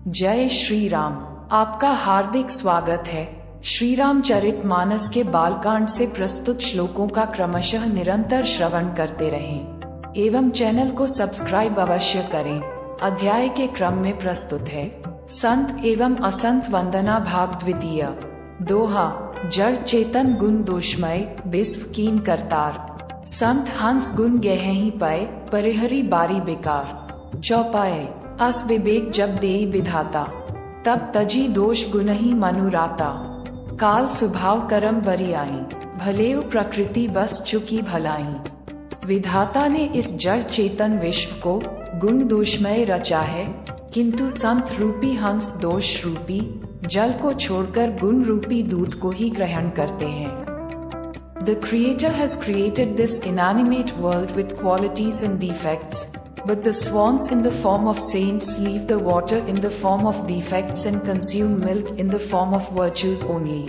जय श्री राम। आपका हार्दिक स्वागत है। श्री रामचरितमानस के बालकांड से प्रस्तुत श्लोकों का क्रमशः निरंतर श्रवण करते रहें एवं चैनल को सब्सक्राइब अवश्य करें। अध्याय के क्रम में प्रस्तुत है संत एवं असंत वंदना भाग द्वितीय। दोहा। जड़ चेतन गुण दोषमय बिस्व कीन करतार। संत हंस गुण गहहि पाए परिहरी बारी बेकार। चौपाए। अस विवेक जब देई विधाता तब तजी दोष गुणहि मनुराता। काल स्वभाव करम बरियाई भलेउ प्रकृति बस चुकी भलाई। विधाता ने इस जड़ चेतन विश्व को गुण दोषमय रचा है, किंतु संत रूपी हंस दोष रूपी जल को छोड़कर गुण रूपी दूध को ही ग्रहण करते हैं। The Creator has created this inanimate world with qualities and defects, but the swans in the form of saints leave the water in the form of defects and consume milk in the form of virtues only.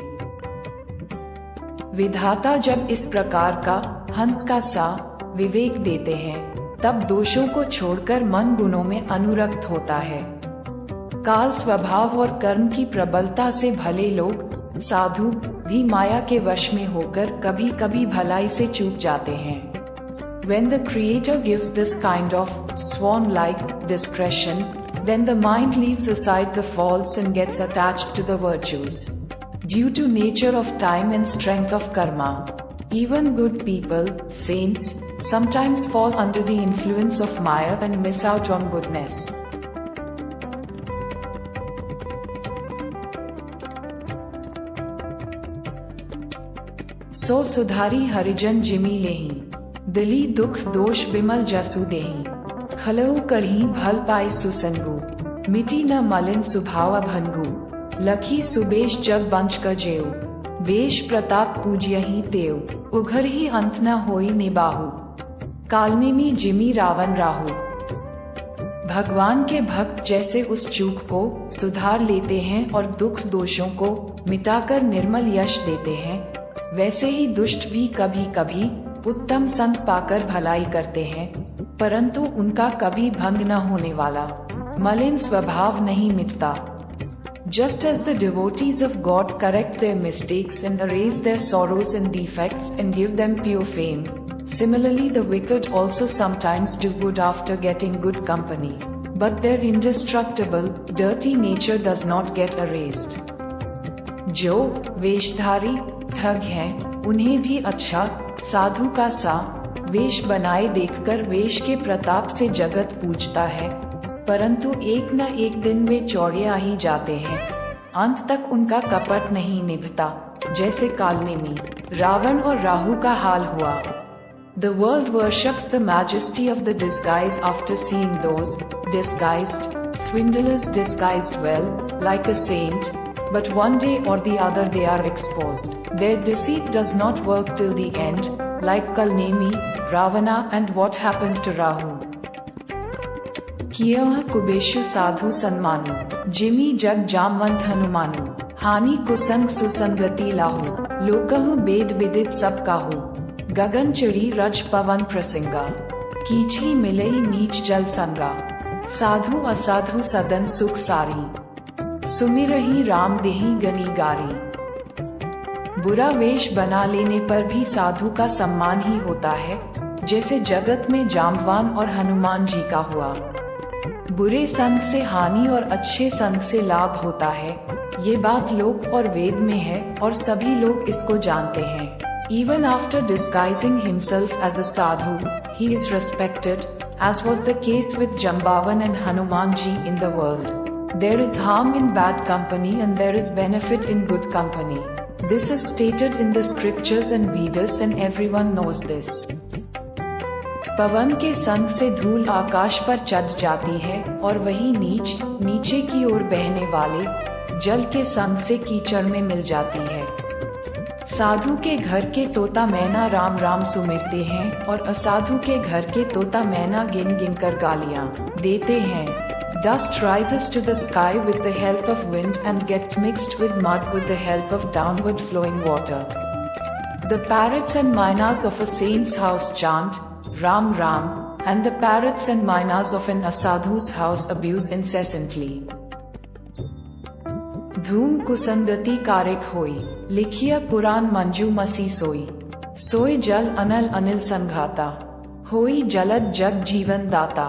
विधाता जब इस प्रकार का हंस का सा विवेक देते हैं, तब दोषों को छोड़कर मन गुणों में अनुरक्त होता है। काल स्वभाव और कर्म की प्रबलता से भले लोग साधु भी माया के वश में होकर कभी कभी भलाई से चूक जाते हैं। When the Creator gives this kind of swan-like discretion, then the mind leaves aside the faults and gets attached to the virtues. Due to nature of time and strength of karma, even good people, saints, sometimes fall under the influence of Maya and miss out on goodness. सो सुधारी हरिजन जिमि लेहि दिली दुख दोष बिमल जसु देहि। खलहु करहि भल पाई सुसंगु मिटी न मलिन सुभाव भंगु। लखी सुबेश जग बंच क जेऊ बेश प्रताप पूज्यहि तेव। उघर ही अंत न होई निबाहु कालनेमी जिमि रावण राहु। भगवान के भक्त जैसे उस चूक को सुधार लेते हैं और दुख दोषों को मिटाकर निर्मल यश देते हैं, वैसे ही दुष्ट भी कभी कभी उत्तम संग पाकर भलाई करते हैं, परंतु उनका कभी भंग न होने वाला मलिन स्वभाव नहीं मिटता। Just as the devotees of God correct their mistakes and erase their sorrows and defects and give them pure fame, similarly the wicked also sometimes do good after getting good company, but their indestructible, dirty nature does not get erased. जो वेशधारी ठग हैं, उन्हें भी अच्छा साधु का सा वेश बनाए देखकर वेश के प्रताप से जगत पूजता है, परंतु एक न एक दिन वे चौड़े आ ही जाते हैं। अंत तक उनका कपट नहीं निभता, जैसे कालनेमी रावण और राहु का हाल हुआ। The world worships the majesty of the disguise after seeing those disguised swindlers disguised well, like a saint, but one day or the other they are exposed. Their deceit does not work till the end, like Kalnemi, Ravana and what happened to Rahu. कियह कुबेशु साधु सन्मानु जिमि जग जामवंत हनुमानु। हानि कुसंग सुसंगति लाहु लोकहु वेद विदित सब काहू। गगन चिड़ी रज पवन प्रसिंगा कीछी मिलई नीच जल संगा। साधु असाधु सदन सुख सारी सुमिरहि राम देहि गनी गारी। बुरा वेश बना लेने पर भी साधु का सम्मान ही होता है, जैसे जगत में जामवान और हनुमान जी का हुआ। बुरे संग से हानि और अच्छे संग से लाभ होता है, ये बात लोक और वेद में है और सभी लोग इसको जानते हैं। Even after disguising himself as a sadhu, he is respected, as was the case with Jambavan and Hanuman ji in the world. There is harm in bad company and there is benefit in good company. This is stated in the scriptures and Vedas and everyone knows this. पवन के संग से धूल आकाश पर चढ़ जाती है और वही नीचे की ओर बहने वाले जल के संग से कीचड़ में मिल जाती है। साधु के घर के तोता मैना राम राम सुमिरते हैं और असाधु के घर के तोता मैना गिन गिन कर गालियां देते हैं। Dust rises to the sky with the help of wind and gets mixed with mud with the help of downward flowing water. The parrots and mynas of a saint's house chant Ram Ram, and the parrots and mynas of an asadhu's house abuse incessantly. धूम कुसंगति कारिक होई, लिखिया पुराण मंजू मसी सोई। सोई जल अनल अनिल संघाता, होई जलद जग जीवन दाता।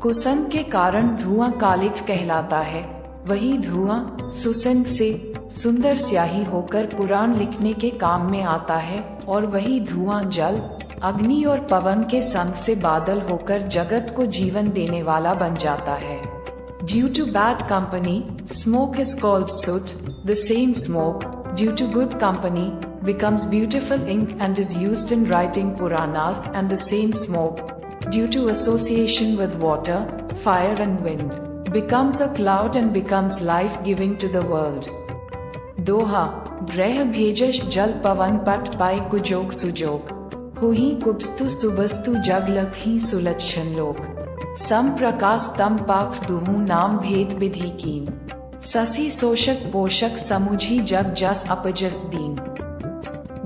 कुसंग के कारण धुआं कालिक कहलाता है, वही धुआं सुसंग से सुंदर स्याही होकर पुराण लिखने के काम में आता है, और वही धुआं जल, अग्नि और पवन के संग से बादल होकर जगत को जीवन देने वाला बन जाता है। Due to bad company, smoke is called soot. The same smoke, due to good company, becomes beautiful ink and is used in writing Puranas, and the same smoke, due to association with water, fire and wind, becomes a cloud and becomes life-giving to the world. दोहा, ग्रह भेजश जल पवन पट पाए कुजोग सुजोग, हुई कुबस्तु सुबस्तु जग लखी सुलक्षण लोक। सम प्रकाश तम पाख दुहु नाम भेद विधि कीन, ससी शोषक पोषक समुझी जग जस अपजस दीन।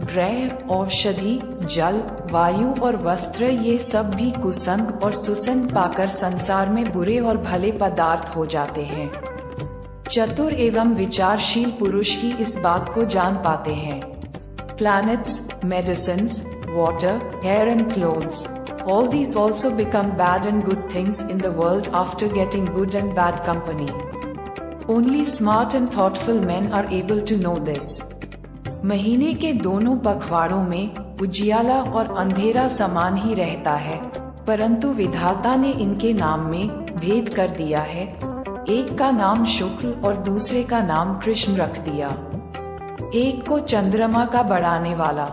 ग्रह, औषधि, जल, वायु और वस्त्र ये सब भी कुसंग और सुसंग पाकर संसार में बुरे और भले पदार्थ हो जाते हैं। चतुर एवं विचारशील पुरुष ही इस बात को जान पाते हैं। Planets, medicines, water, air and clothes, all these also become bad and good things in the world after getting good and bad company. Only smart and thoughtful men are able to know this. महीने के दोनों पखवाड़ों में उजियाला और अंधेरा समान ही रहता है, परंतु विधाता ने इनके नाम में भेद कर दिया है। एक का नाम शुक्ल और दूसरे का नाम कृष्ण रख दिया। एक को चंद्रमा का बढ़ाने वाला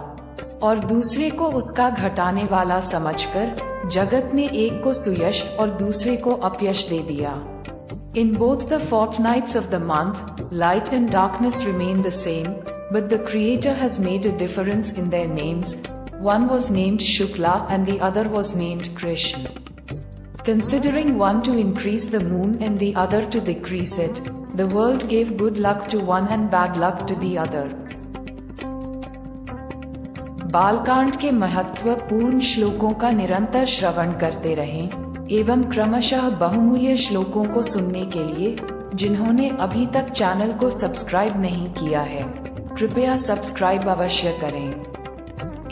और दूसरे को उसका घटाने वाला समझकर जगत ने एक को सुयश और दूसरे को अपयश दे दिया। In both the fortnights of the month, light and darkness remain the same, but the Creator has made a difference in their names. One was named Shukla and the other was named Krishna. Considering one to increase the moon and the other to decrease it, the world gave good luck to one and bad luck to the other. Balkand के महत्वपूर्ण श्लोकों का निरंतर श्रवण करते रहें एवं क्रमशः बहुमूल्य श्लोकों को सुनने के लिए जिन्होंने अभी तक चैनल को सब्सक्राइब नहीं किया है, कृपया सब्सक्राइब अवश्य करें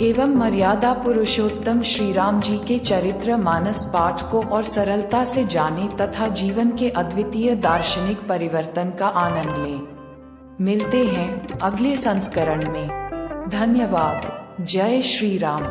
एवं मर्यादा पुरुषोत्तम श्री राम जी के चरित्र मानस पाठ को और सरलता से जाने तथा जीवन के अद्वितीय दार्शनिक परिवर्तन का आनंद लें। मिलते हैं अगले संस्करण में। धन्यवाद। जय श्री राम।